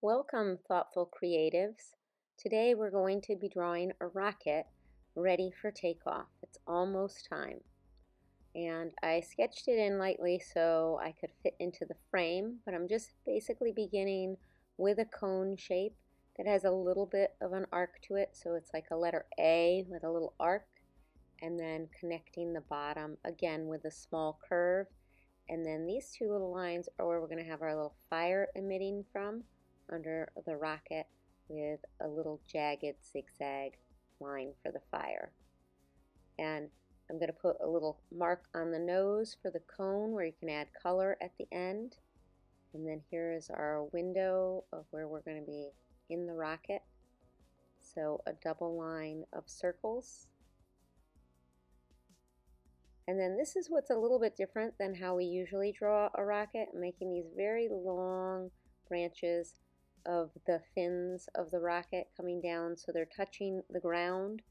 Welcome, thoughtful creatives. Today we're going to be drawing a rocket ready for takeoff. It's almost time. And I sketched it in lightly so I could fit into the frame, but I'm just basically beginning with a cone shape that has a little bit of an arc to it. So it's like a letter A with a little arc, and then connecting the bottom again with a small curve. And then these two little lines are where we're going to have our little fire emitting from under the rocket with a little jagged zigzag line for the fire. And I'm going to put a little mark on the nose for the cone where you can add color at the end. And then here is our window of where we're going to be in the rocket. So a double line of circles. And then this is what's a little bit different than how we usually draw a rocket. I'm making these very long branches of the fins of the rocket coming down so they're touching the ground.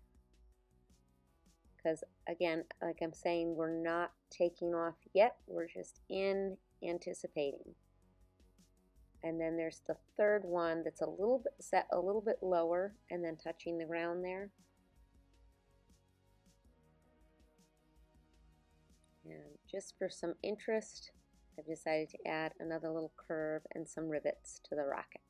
Because again, like I'm saying, we're not taking off yet, we're just in anticipating. And then there's the third one that's a little bit set a little bit lower and then touching the ground there. And just for some interest, I've decided to add another little curve and some rivets to the rocket.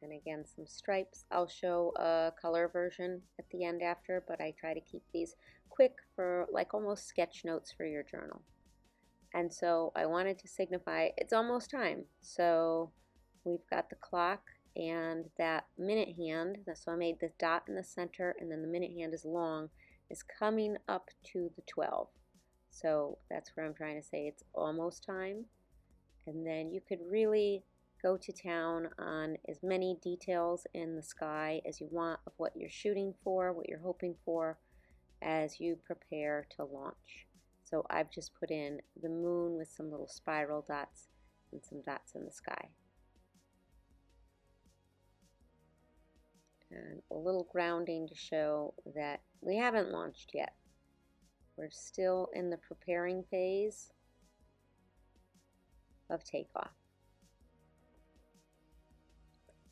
And again, some stripes. I'll show a color version at the end after, but I try to keep these quick for like almost sketch notes for your journal. And so I wanted to signify it's almost time. So we've got the clock and that minute hand. So I made the dot in the center, and then the minute hand is long, is coming up to the 12. So that's where I'm trying to say it's almost time. And then you could really go to town on as many details in the sky as you want of what you're shooting for, what you're hoping for as you prepare to launch. So I've just put in the moon with some little spiral dots and some dots in the sky. And a little grounding to show that we haven't launched yet. We're still in the preparing phase of takeoff.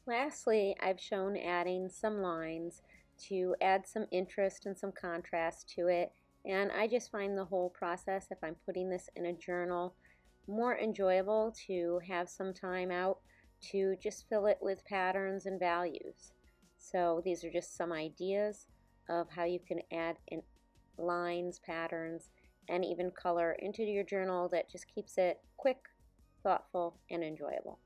Lastly, I've shown adding some lines to add some interest and some contrast to it, and I just find the whole process, if I'm putting this in a journal, more enjoyable to have some time out to just fill it with patterns and values. So these are just some ideas of how you can add in lines, patterns, and even color into your journal that just keeps it quick, thoughtful, and enjoyable.